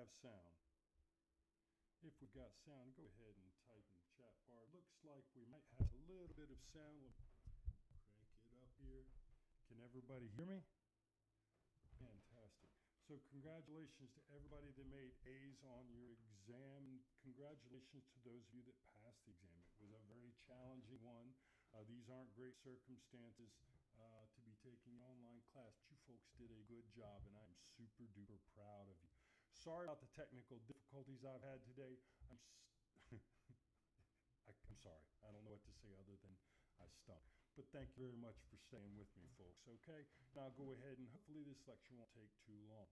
have sound? If we've got sound, go ahead and type in the chat bar. Looks like we might have a little bit of sound. Let me crank it up here. Can everybody hear me? Fantastic. So congratulations to everybody that made A's on your exam. Congratulations to those of you that passed the exam. It was a very challenging one. These aren't great circumstances to be taking an online class, but you folks did a good job, and I'm super duper proud of you. Sorry about the technical difficulties I've had today. I'm sorry. I don't know what to say other than I stunk. But thank you very much for staying with me, folks, okay? Now I'll go ahead and hopefully this lecture won't take too long.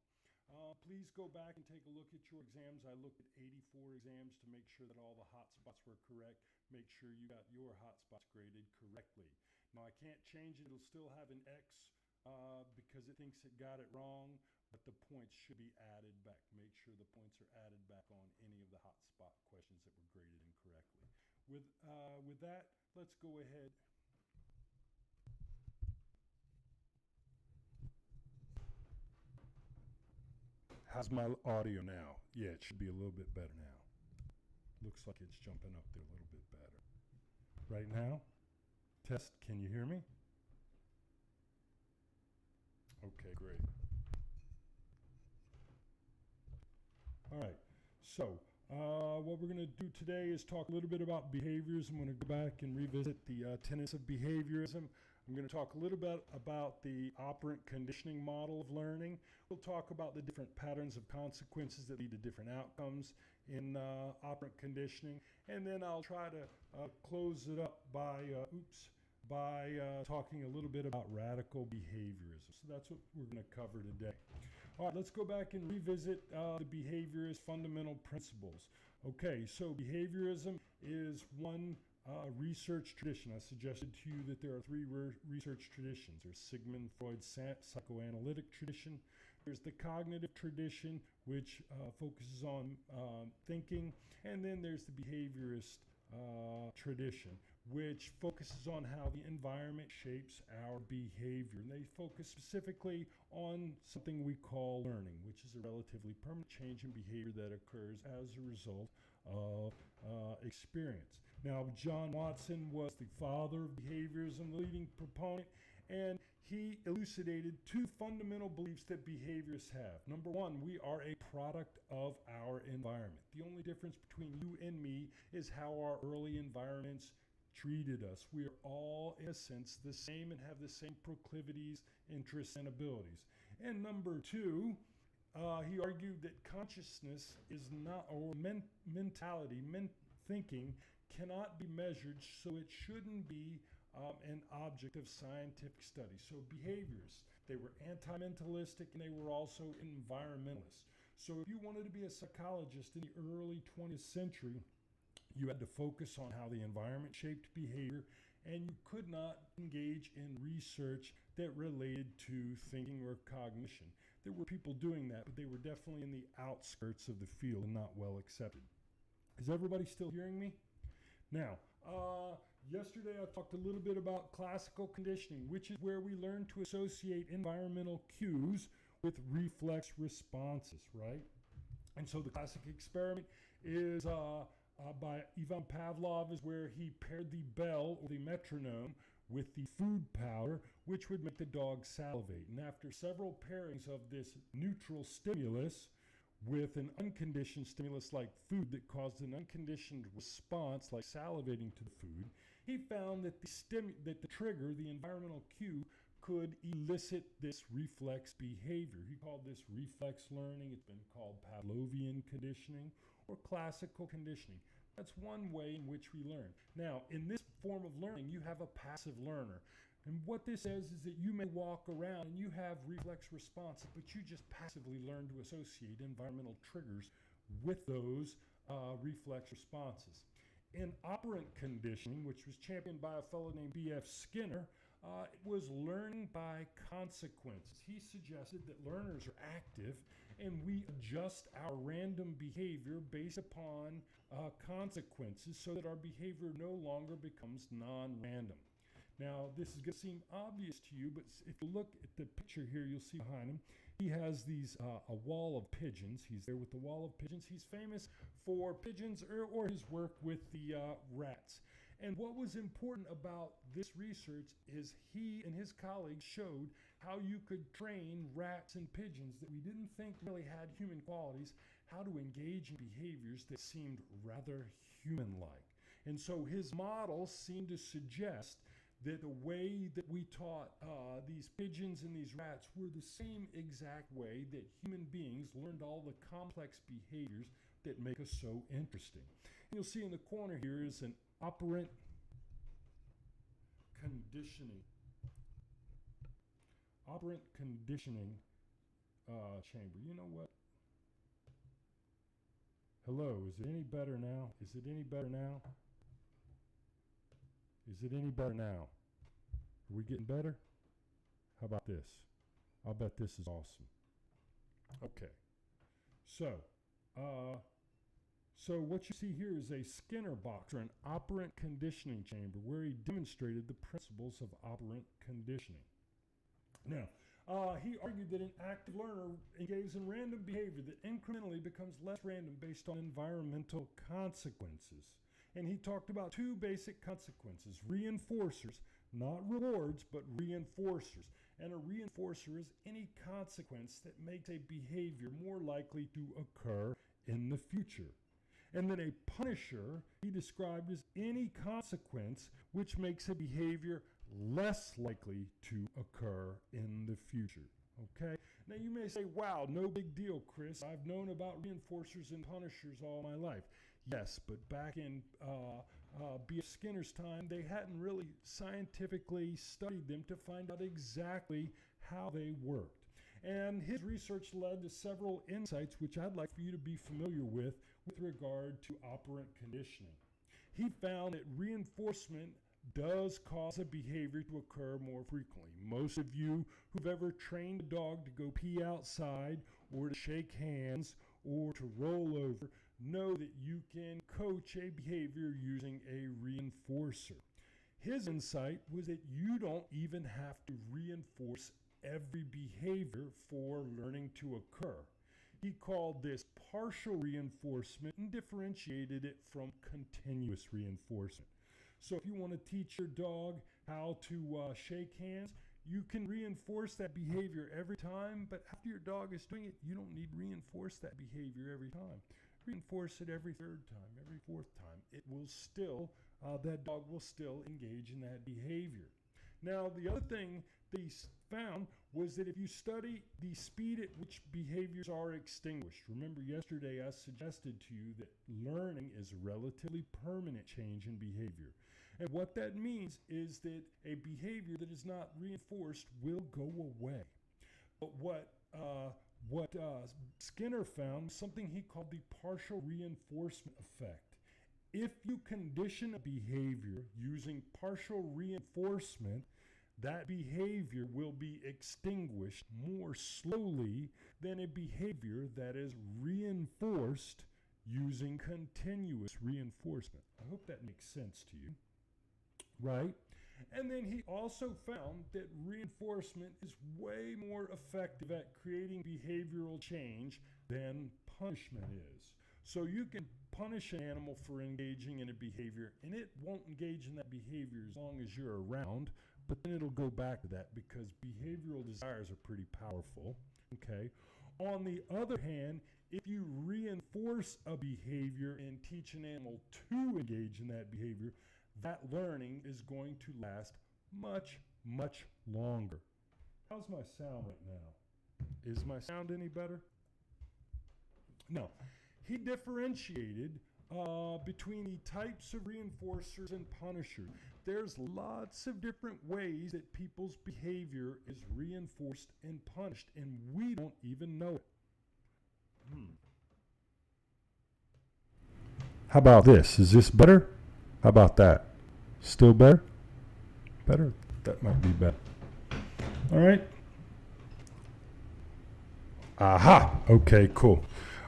Please go back and take a look at your exams. I looked at 84 exams to make sure that all the hot spots were correct. Make sure you got your hot spots graded correctly. Now I can't change it. It'll still have an X because it thinks it got it wrong, but the points should be added back. Make sure the points are added back on any of the hot spot questions that were graded incorrectly. With that, let's go ahead. How's my audio now? Yeah, it should be a little bit better now. Looks like it's jumping up there a little bit better. Right now? Test, can you hear me? Okay, great. All right, so what we're going to do today is talk a little bit about behaviors. I'm going to go back and revisit the tenets of behaviorism. I'm going to talk a little bit about the operant conditioning model of learning. We'll talk about the different patterns of consequences that lead to different outcomes in operant conditioning. And then I'll try to close it up by talking a little bit about radical behaviorism. So that's what we're going to cover today. All right, let's go back and revisit the behaviorist fundamental principles. Okay, so behaviorism is one research tradition. I suggested to you that there are three research traditions. There's Sigmund Freud's psychoanalytic tradition. There's the cognitive tradition, which focuses on thinking. And then there's the behaviorist tradition, which focuses on how the environment shapes our behavior. And they focus specifically on something we call learning, which is a relatively permanent change in behavior that occurs as a result of experience. Now, John Watson was the father of behaviorism, the leading proponent, and he elucidated two fundamental beliefs that behaviorists have. Number one, we are a product of our environment. The only difference between you and me is how our early environments treated us. We are all, in a sense, the same and have the same proclivities, interests, and abilities. And number two, he argued that consciousness is not, or thinking cannot be measured, so it shouldn't be an object of scientific study. So behaviorists, they were anti-mentalistic and they were also environmentalists. So if you wanted to be a psychologist in the early 20th century, you had to focus on how the environment shaped behavior, and you could not engage in research that related to thinking or cognition. There were people doing that, but they were definitely in the outskirts of the field and not well accepted. Is everybody still hearing me? Now, yesterday I talked a little bit about classical conditioning, which is where we learn to associate environmental cues with reflex responses, right? And so the classic experiment is by Ivan Pavlov, is where he paired the bell or the metronome with the food powder, which would make the dog salivate. And after several pairings of this neutral stimulus with an unconditioned stimulus like food that caused an unconditioned response like salivating to the food, he found that the trigger, the environmental cue, could elicit this reflex behavior. He called this reflex learning. It's been called Pavlovian conditioning or classical conditioning. That's one way in which we learn. Now, in this form of learning, you have a passive learner. And what this says is that you may walk around and you have reflex responses, but you just passively learn to associate environmental triggers with those reflex responses. In operant conditioning, which was championed by a fellow named B.F. Skinner, it was learning by consequences. He suggested that learners are active and we adjust our random behavior based upon consequences so that our behavior no longer becomes non-random. Now, this is going to seem obvious to you, but if you look at the picture here, you'll see behind him, he has these a wall of pigeons. He's there with the wall of pigeons. He's famous for pigeons or his work with the rats. And what was important about this research is he and his colleagues showed how you could train rats and pigeons that we didn't think really had human qualities, how to engage in behaviors that seemed rather human-like. And so his model seemed to suggest that the way that we taught these pigeons and these rats were the same exact way that human beings learned all the complex behaviors that make us so interesting. And you'll see in the corner here is an operant conditioning. Operant conditioning chamber. You know what? Hello, is it any better now? Is it any better now? Is it any better now? Are we getting better? How about this? I'll bet this is awesome. Okay. So what you see here is a Skinner box, or an operant conditioning chamber, where he demonstrated the principles of operant conditioning. Now, he argued that an active learner engages in random behavior that incrementally becomes less random based on environmental consequences. And he talked about two basic consequences: reinforcers, not rewards, but reinforcers. And a reinforcer is any consequence that makes a behavior more likely to occur in the future. And then a punisher he described as any consequence which makes a behavior less likely to occur in the future. Okay? Now you may say, wow, no big deal, Chris. I've known about reinforcers and punishers all my life. Yes, but back in B.F. Skinner's time, they hadn't really scientifically studied them to find out exactly how they worked. And his research led to several insights which I'd like for you to be familiar with regard to operant conditioning. He found that reinforcement does cause a behavior to occur more frequently. Most of you who've ever trained a dog to go pee outside or to shake hands or to roll over know that you can coach a behavior using a reinforcer. His insight was that you don't even have to reinforce every behavior for learning to occur. He called this partial reinforcement and differentiated it from continuous reinforcement. So if you want to teach your dog how to shake hands, you can reinforce that behavior every time, but after your dog is doing it, you don't need to reinforce that behavior every time. Reinforce it every third time, every fourth time. It will still, that dog will still engage in that behavior. Now, the other thing they found was that if you study the speed at which behaviors are extinguished, remember yesterday I suggested to you that learning is a relatively permanent change in behavior. And what that means is that a behavior that is not reinforced will go away. But what Skinner found, something he called the partial reinforcement effect. If you condition a behavior using partial reinforcement, that behavior will be extinguished more slowly than a behavior that is reinforced using continuous reinforcement. I hope that makes sense to you, right? And then he also found that reinforcement is way more effective at creating behavioral change than punishment is. So you can punish an animal for engaging in a behavior, and it won't engage in that behavior as long as you're around, but then it'll go back to that because behavioral desires are pretty powerful, okay? On the other hand, if you reinforce a behavior and teach an animal to engage in that behavior, that learning is going to last much, much longer. How's my sound right now? Is my sound any better? No. He differentiated between the types of reinforcers and punishers. There's lots of different ways that people's behavior is reinforced and punished, and we don't even know it. How about this? Is this better? How about that? Still better? Better? That might be better. All right. Aha. Okay, cool.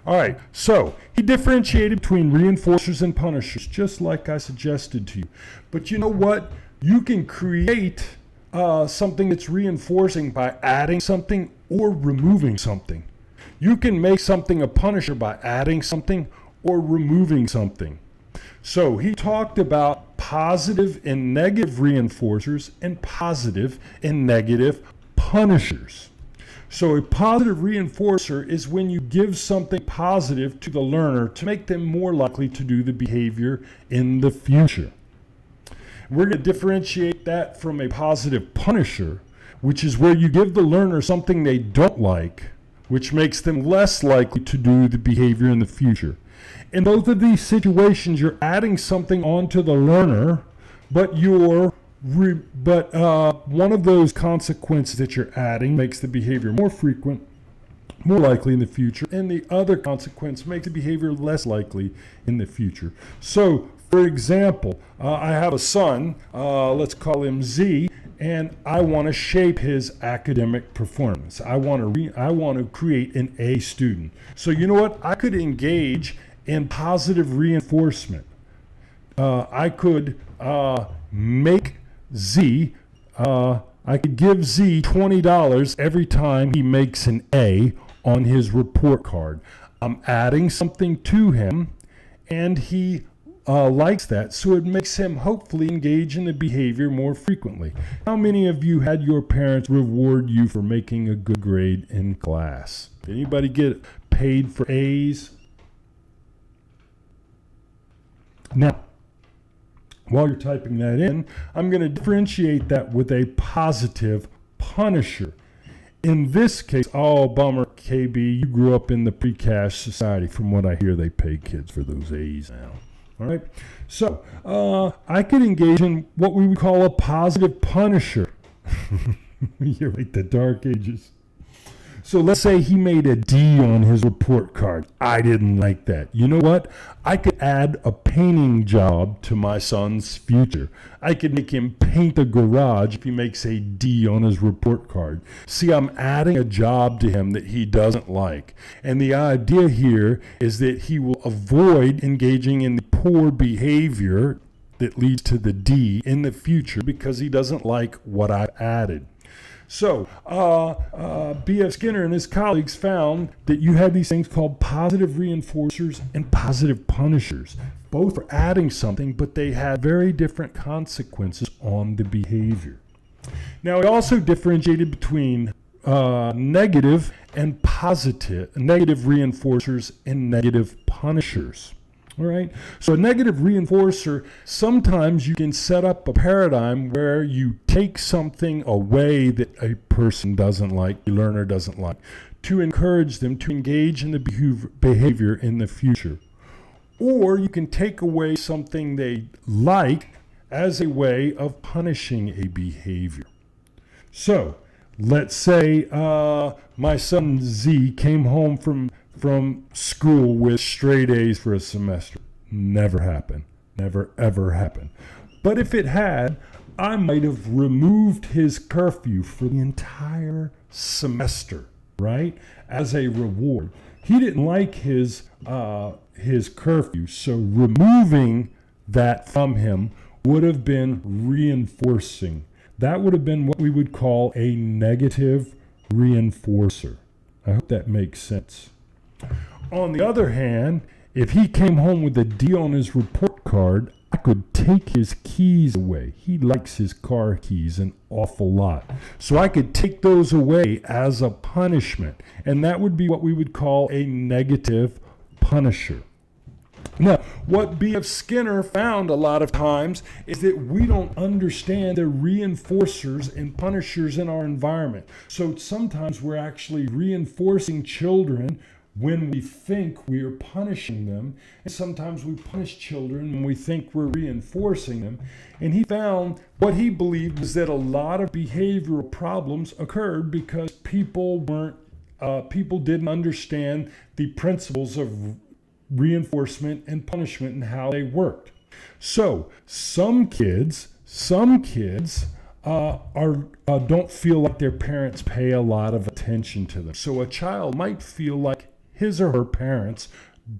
All right, so he differentiated between reinforcers and punishers, just like I suggested to you. But you know what? You can create something that's reinforcing by adding something or removing something. You can make something a punisher by adding something or removing something. So he talked about positive and negative reinforcers and positive and negative punishers. So a positive reinforcer is when you give something positive to the learner to make them more likely to do the behavior in the future. We're going to differentiate that from a positive punisher, which is where you give the learner something they don't like, which makes them less likely to do the behavior in the future. In both of these situations, you're adding something onto the learner, but one of those consequences that you're adding makes the behavior more frequent, more likely in the future, and the other consequence makes the behavior less likely in the future. So, for example, I have a son, let's call him Z, and I want to shape his academic performance. I want to create an A student. So you know what? I could engage in positive reinforcement. I could make Z, I could give Z $20 every time he makes an A on his report card. I'm adding something to him, and he likes that, so it makes him hopefully engage in the behavior more frequently. How many of you had your parents reward you for making a good grade in class? Did anybody get paid for A's? Now, while you're typing that in, I'm going to differentiate that with a positive punisher. In this case, oh, bummer, KB, you grew up in the pre-cash society. From what I hear, they pay kids for those A's now. All right, so I could engage in what we would call a positive punisher. You're like the Dark Ages. So let's say he made a D on his report card. I didn't like that. You know what? I could add a painting job to my son's future. I could make him paint the garage if he makes a D on his report card. See, I'm adding a job to him that he doesn't like. And the idea here is that he will avoid engaging in the poor behavior that leads to the D in the future because he doesn't like what I've added. So, B.F. Skinner and his colleagues found that you had these things called positive reinforcers and positive punishers. Both were adding something, but they had very different consequences on the behavior. Now, it also differentiated between negative and positive, negative reinforcers and negative punishers. All right. So a negative reinforcer, sometimes you can set up a paradigm where you take something away that a person doesn't like, the learner doesn't like, to encourage them to engage in the behavior in the future. Or you can take away something they like as a way of punishing a behavior. So let's say my son Z came home from school with straight A's for a semester. Never happened. Never, ever happened. But if it had, I might have removed his curfew for the entire semester, right? As a reward. He didn't like his curfew, so removing that from him would have been reinforcing. That would have been what we would call a negative reinforcer. I hope that makes sense. On the other hand, if he came home with a D on his report card, I could take his keys away. He likes his car keys an awful lot. So I could take those away as a punishment. And that would be what we would call a negative punisher. Now, what B.F. Skinner found a lot of times is that we don't understand the reinforcers and punishers in our environment. So sometimes we're actually reinforcing children when we think we are punishing them, and sometimes we punish children when we think we're reinforcing them. And he found what he believed was that a lot of behavioral problems occurred because people didn't understand the principles of reinforcement and punishment and how they worked. So some kids don't feel like their parents pay a lot of attention to them. So a child might feel like his or her parents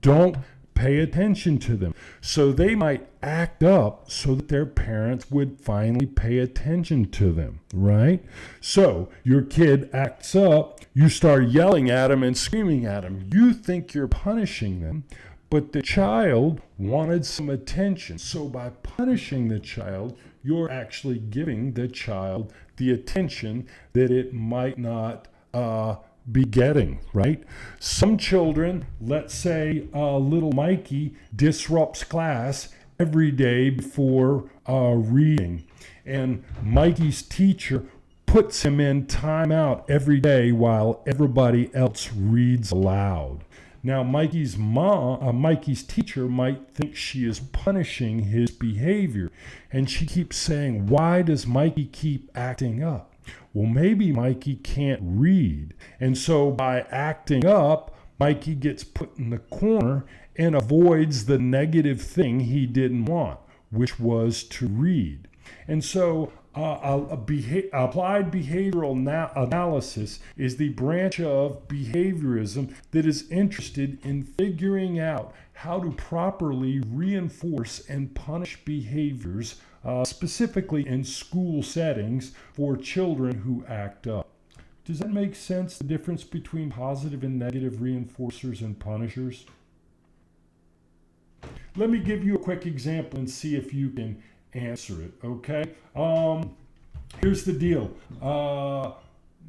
don't pay attention to them. So they might act up so that their parents would finally pay attention to them, right? So your kid acts up, you start yelling at them and screaming at them. You think you're punishing them, but the child wanted some attention. So by punishing the child, you're actually giving the child the attention that it might not be getting, right? Some children, let's say little Mikey disrupts class every day before reading, and Mikey's teacher puts him in timeout every day while everybody else reads aloud. Now, Mikey's teacher might think she is punishing his behavior, and she keeps saying, "Why does Mikey keep acting up?" Well, maybe Mikey can't read, and so by acting up, Mikey gets put in the corner and avoids the negative thing he didn't want, which was to read. And so applied behavioral analysis is the branch of behaviorism that is interested in figuring out how to properly reinforce and punish behaviors, specifically in school settings for children who act up. Does that make sense, the difference between positive and negative reinforcers and punishers? Let me give you a quick example and see if you can answer it, okay? Here's the deal.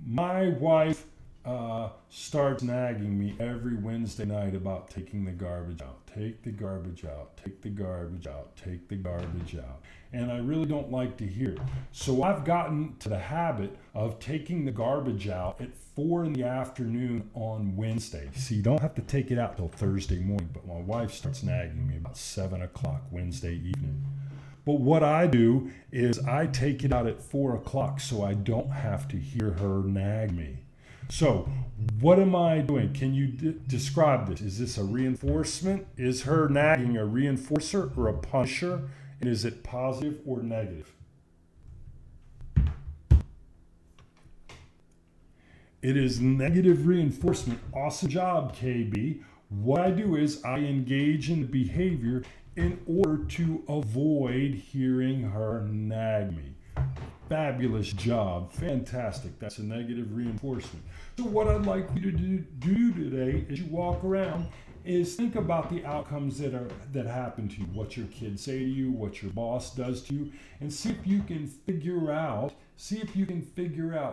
My wife starts nagging me every Wednesday night about taking the garbage out. Take the garbage out, take the garbage out, take the garbage out. And I really don't like to hear it. So I've gotten to the habit of taking the garbage out at 4 in the afternoon on Wednesday. So you don't have to take it out till Thursday morning, but my wife starts nagging me about 7 o'clock Wednesday evening. But what I do is I take it out at 4 o'clock so I don't have to hear her nag me. So what am I doing? Can you describe this? Is this a reinforcement? Is her nagging a reinforcer or a punisher? And is it positive or negative? It is negative reinforcement. Awesome job, KB. What I do is I engage in the behavior in order to avoid hearing her nag me. Fabulous job. Fantastic. That's a negative reinforcement. So what I'd like you to do today as you walk around is think about the outcomes that happen to you, what your kids say to you, what your boss does to you, and see if you can figure out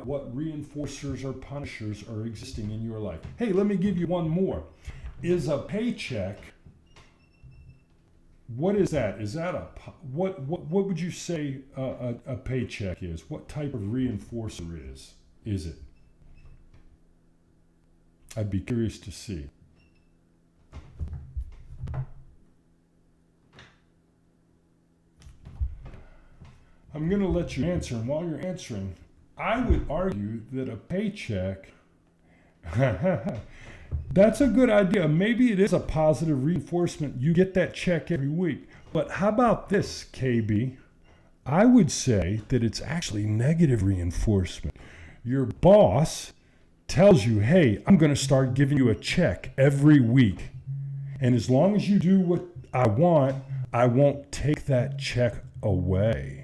what reinforcers or punishers are existing in your life. Hey, let me give you one more. Is a paycheck, what is that? Is that what would you say a paycheck is? What type of reinforcer is it? I'd be curious to see. I'm going to let you answer, and while you're answering, I would argue that a paycheck, that's a good idea. Maybe it is a positive reinforcement. You get that check every week. But how about this, KB? I would say that it's actually negative reinforcement. Your boss tells you, hey, I'm going to start giving you a check every week. And as long as you do what I want, I won't take that check away.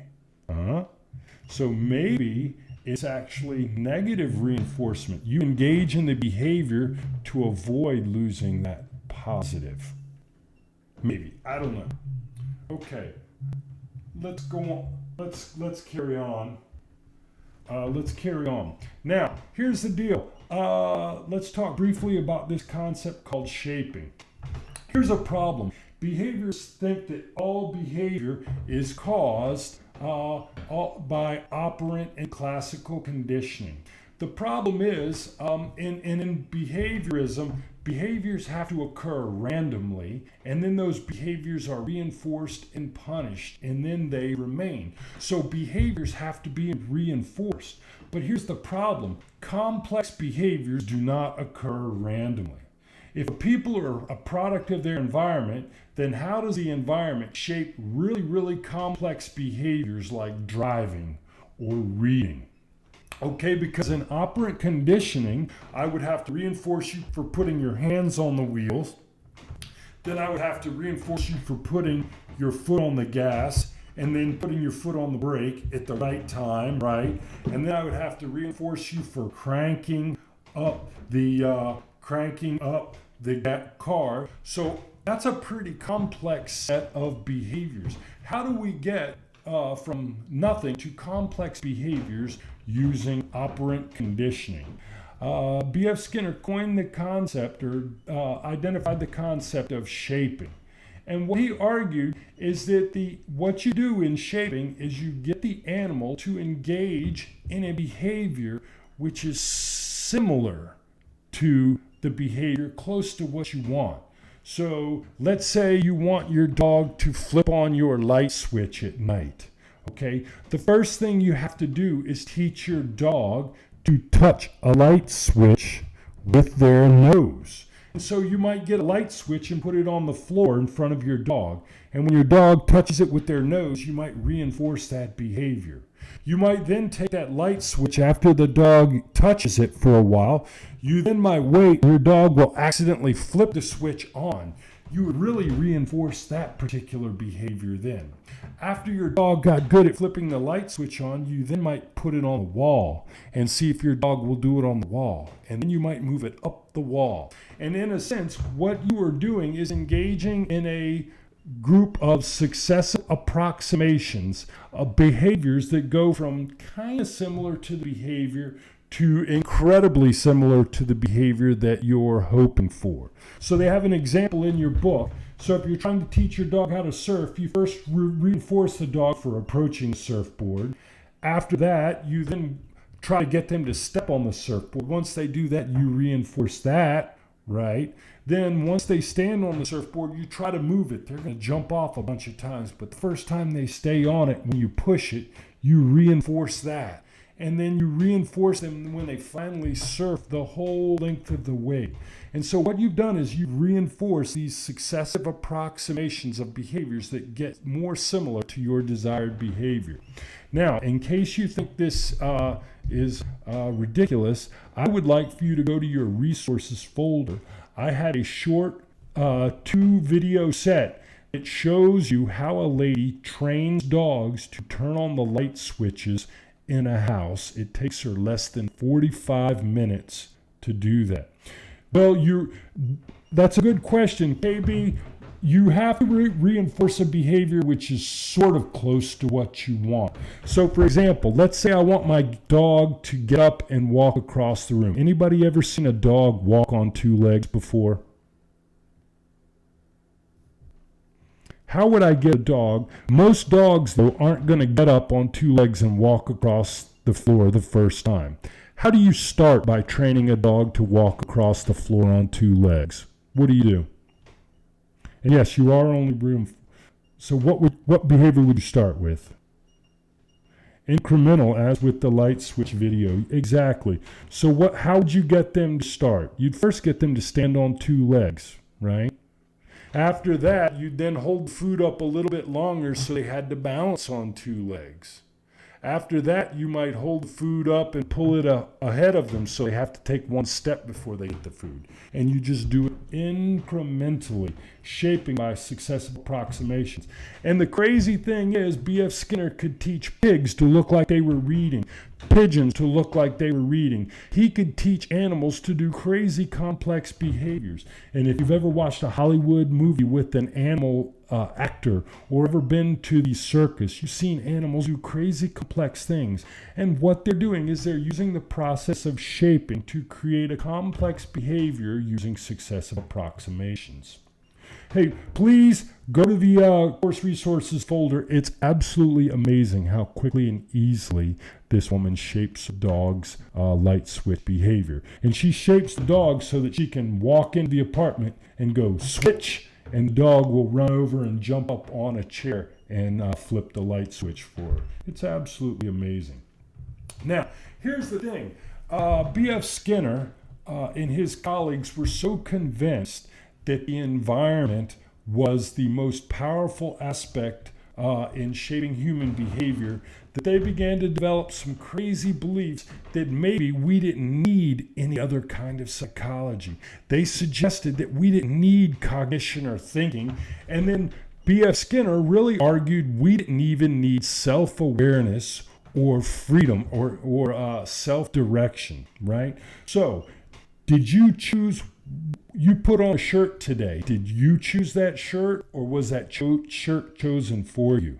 So maybe it's actually negative reinforcement. You engage in the behavior to avoid losing that positive. Maybe. I don't know. Okay. Let's go on. Let's carry on. Let's carry on. Now, here's the deal. Let's talk briefly about this concept called shaping. Here's a problem. Behaviorists think that all behavior is caused by operant and classical conditioning. The problem is, in behaviorism, behaviors have to occur randomly, and then those behaviors are reinforced and punished, and then they remain. So behaviors have to be reinforced. But here's the problem. Complex behaviors do not occur randomly. If people are a product of their environment, then how does the environment shape really, really complex behaviors like driving or reading? Okay, because in operant conditioning, I would have to reinforce you for putting your hands on the wheels. then I would have to reinforce you for putting your foot on the gas and then putting your foot on the brake at the right time, right? And then I would have to reinforce you for cranking up the car. So that's a pretty complex set of behaviors. How do we get from nothing to complex behaviors using operant conditioning? B.F. Skinner coined the concept, or identified the concept of shaping. And what he argued is that what you do in shaping is you get the animal to engage in a behavior which is similar to the behavior, close to what you want. So let's say you want your dog to flip on your light switch at night. Okay, the first thing you have to do is teach your dog to touch a light switch with their nose. And so you might get a light switch and put it on the floor in front of your dog. And when your dog touches it with their nose, you might reinforce that behavior. You might then take that light switch after the dog touches it for a while. You then might wait, your dog will accidentally flip the switch on. You would really reinforce that particular behavior then. After your dog got good at flipping the light switch on, you then might put it on the wall and see if your dog will do it on the wall. And then you might move it up the wall. And in a sense, what you are doing is engaging in a group of successive approximations of behaviors that go from kind of similar to the behavior to incredibly similar to the behavior that you're hoping for. So they have an example in your book. So if you're trying to teach your dog how to surf, you first reinforce the dog for approaching the surfboard. After that, you then try to get them to step on the surfboard. Once they do that, you reinforce that, right? Then once they stand on the surfboard, you try to move it. They're going to jump off a bunch of times, but the first time they stay on it, when you push it, you reinforce that. And then you reinforce them when they finally surf the whole length of the way. And so what you've done is you've reinforced these successive approximations of behaviors that get more similar to your desired behavior. Now, in case you think this is ridiculous, I would like for you to go to your resources folder. I had a short 2-video set. It shows you how a lady trains dogs to turn on the light switches in a house. It takes her less than 45 minutes to do that. Well, that's a good question, KB. You have to reinforce a behavior which is sort of close to what you want. So, for example, let's say I want my dog to get up and walk across the room. Anybody ever seen a dog walk on 2 legs before? How would I get a dog? Most dogs, though, aren't going to get up on 2 legs and walk across the floor the first time. How do you start by training a dog to walk across the floor on 2 legs? What do you do? And yes, you are only room. So what behavior would you start with? Incremental, as with the light switch video. Exactly. So how would you get them to start? You'd first get them to stand on 2 legs, right? After that, you'd then hold the food up a little bit longer so they had to balance on 2 legs. After that, you might hold the food up and pull it ahead of them so they have to take 1 step before they get the food. And you just do it incrementally, shaping by successive approximations. And the crazy thing is, B.F. Skinner could teach pigs to look like they were reading, pigeons to look like they were reading. He could teach animals to do crazy complex behaviors. And if you've ever watched a Hollywood movie with an animal actor or ever been to the circus, you've seen animals do crazy complex things. And what they're doing is they're using the process of shaping to create a complex behavior using successive approximations. Hey, please go to the course resources folder. It's absolutely amazing how quickly and easily this woman shapes a dog's light switch behavior. And she shapes the dog so that she can walk into the apartment and go switch, and the dog will run over and jump up on a chair and flip the light switch for her. It's absolutely amazing. Now, here's the thing. B.F. Skinner and his colleagues were so convinced that the environment was the most powerful aspect in shaping human behavior that they began to develop some crazy beliefs that maybe we didn't need any other kind of psychology. They suggested that we didn't need cognition or thinking, and then B.F. Skinner really argued we didn't even need self-awareness or freedom or self-direction, right? So, did you choose, you put on a shirt today, did you choose that shirt, or was that shirt chosen for you?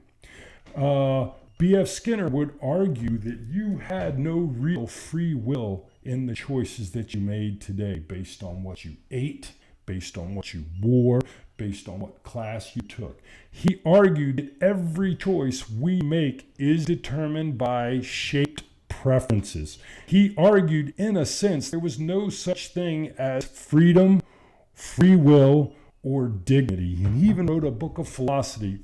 B.F. Skinner would argue that you had no real free will in the choices that you made today based on what you ate, based on what you wore, based on what class you took. He argued that every choice we make is determined by shaped preferences. He argued, in a sense, there was no such thing as freedom, free will, or dignity. And he even wrote a book of philosophy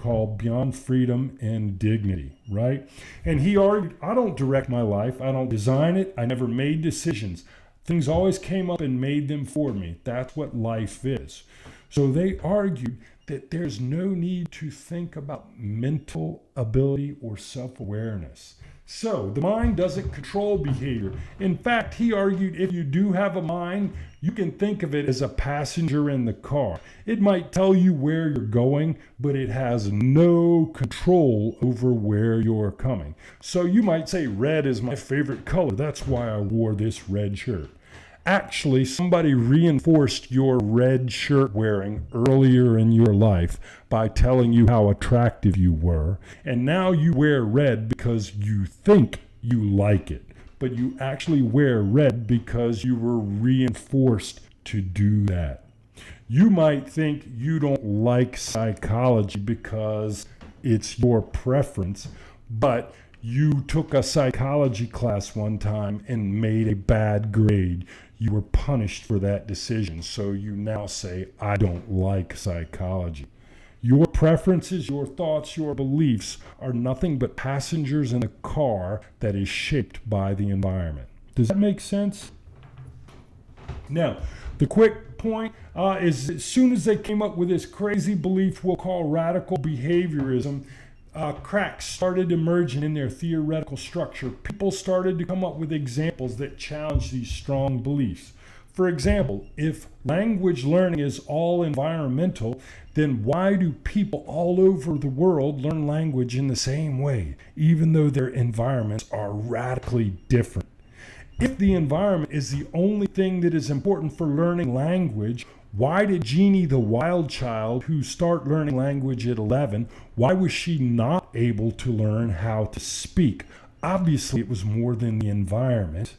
called Beyond Freedom and Dignity, right? And he argued, I don't direct my life. I don't design it. I never made decisions. Things always came up and made them for me. That's what life is. So they argued that there's no need to think about mental ability or self-awareness. So the mind doesn't control behavior. In fact, he argued if you do have a mind, you can think of it as a passenger in the car. It might tell you where you're going, but it has no control over where you're coming. So you might say red is my favorite color. That's why I wore this red shirt. Actually, somebody reinforced your red shirt wearing earlier in your life by telling you how attractive you were. And now you wear red because you think you like it. But you actually wear red because you were reinforced to do that. You might think you don't like psychology because it's your preference, but you took a psychology class one time and made a bad grade. You were punished for that decision, so you now say, I don't like psychology. Your preferences, your thoughts, your beliefs are nothing but passengers in a car that is shaped by the environment. Does that make sense? Now, the quick point is as soon as they came up with this crazy belief we'll call radical behaviorism, cracks started emerging in their theoretical structure. People started to come up with examples that challenge these strong beliefs. For example, if language learning is all environmental, then why do people all over the world learn language in the same way, even though their environments are radically different? If the environment is the only thing that is important for learning language, why did Jeannie, the wild child who started learning language at 11, why was she not able to learn how to speak? Obviously, it was more than the environment.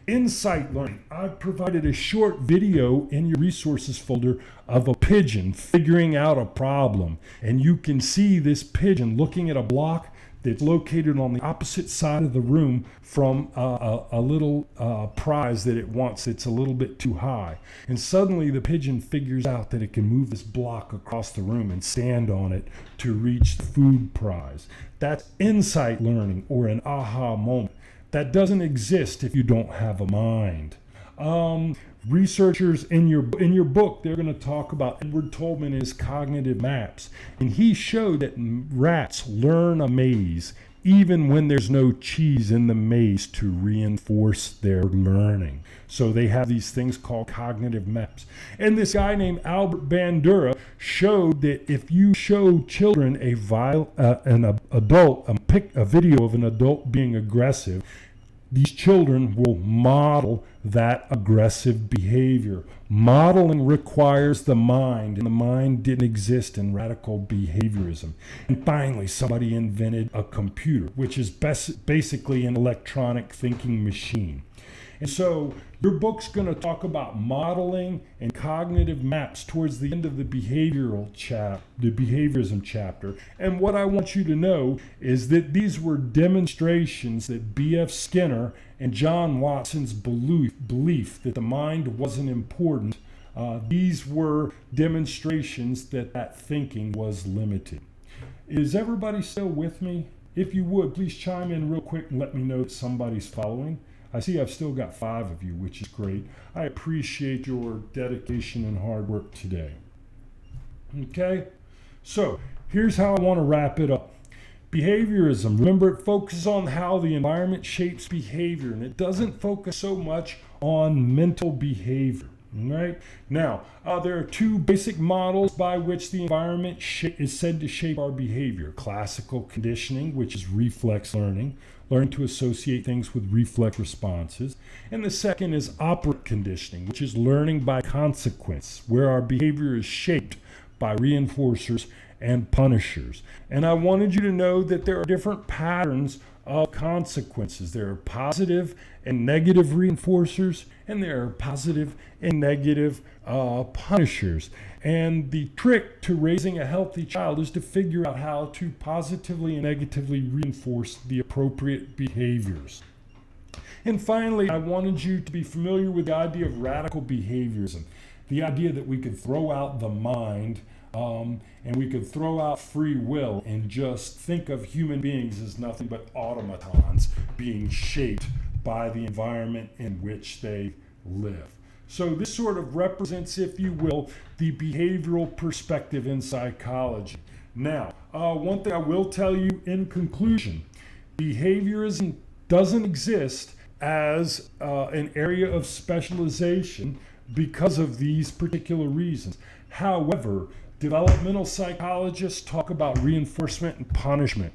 Insight learning. I've provided a short video in your resources folder of a pigeon figuring out a problem. And you can see this pigeon looking at a block that's located on the opposite side of the room from a little prize that it wants that's a little bit too high. And suddenly the pigeon figures out that it can move this block across the room and stand on it to reach the food prize. That's insight learning, or an aha moment. That doesn't exist if you don't have a mind. Researchers in your book, they're going to talk about Edward Tolman and his cognitive maps. And he showed that rats learn a maze even when there's no cheese in the maze to reinforce their learning. So they have these things called cognitive maps. And this guy named Albert Bandura showed that if you show children a video of an adult being aggressive, these children will model that aggressive behavior. Modeling requires the mind, and the mind didn't exist in radical behaviorism. And finally, somebody invented a computer, which is basically an electronic thinking machine. And so your book's going to talk about modeling and cognitive maps towards the end of the behaviorism chapter. And what I want you to know is that these were demonstrations that B.F. Skinner and John Watson's belief that the mind wasn't important, these were demonstrations that thinking was limited. Is everybody still with me? If you would, please chime in real quick and let me know that somebody's following. I see I've still got 5 of you, which is great. I appreciate your dedication and hard work today. Okay, so here's how I want to wrap it up. Behaviorism, remember, it focuses on how the environment shapes behavior, and it doesn't focus so much on mental behavior. Right? Now, there are two basic models by which the environment is said to shape our behavior. Classical conditioning, which is reflex learning, learning to associate things with reflex responses. And the second is operant conditioning, which is learning by consequence, where our behavior is shaped by reinforcers and punishers. And I wanted you to know that there are different patterns of consequences. There are positive and negative reinforcers, and there are positive and negative punishers. And the trick to raising a healthy child is to figure out how to positively and negatively reinforce the appropriate behaviors. And finally, I wanted you to be familiar with the idea of radical behaviorism, the idea that we could throw out the mind and we could throw out free will and just think of human beings as nothing but automatons being shaped by the environment in which they live. So this sort of represents, if you will, the behavioral perspective in psychology. Now, one thing I will tell you in conclusion, behaviorism doesn't exist as an area of specialization because of these particular reasons. However, developmental psychologists talk about reinforcement and punishment.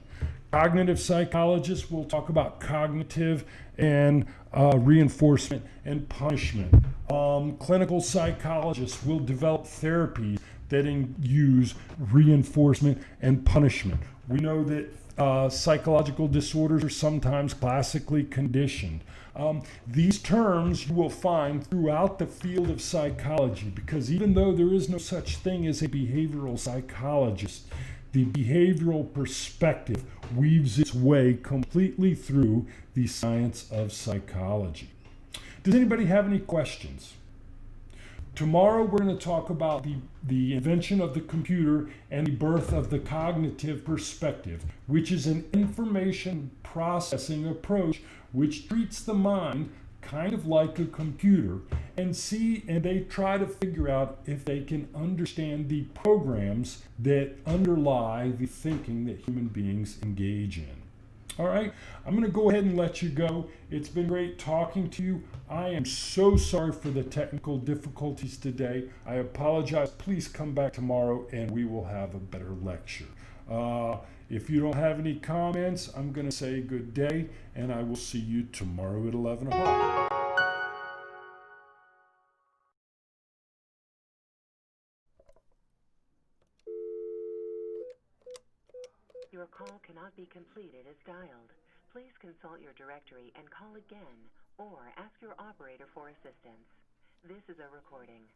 Cognitive psychologists will talk about cognitive and reinforcement and punishment. Clinical psychologists will develop therapies that use reinforcement and punishment. We know that psychological disorders are sometimes classically conditioned. These terms you will find throughout the field of psychology, because even though there is no such thing as a behavioral psychologist, the behavioral perspective weaves its way completely through the science of psychology. Does anybody have any questions? Tomorrow we're going to talk about the invention of the computer and the birth of the cognitive perspective, which is an information processing approach which treats the mind kind of like a computer, and they try to figure out if they can understand the programs that underlie the thinking that human beings engage in. All right, I'm going to go ahead and let you go. It's been great talking to you. I am so sorry for the technical difficulties today. I apologize. Please come back tomorrow and we will have a better lecture. If you don't have any comments, I'm going to say good day, and I will see you tomorrow at 11 o'clock. Your call cannot be completed as dialed. Please consult your directory and call again, or ask your operator for assistance. This is a recording.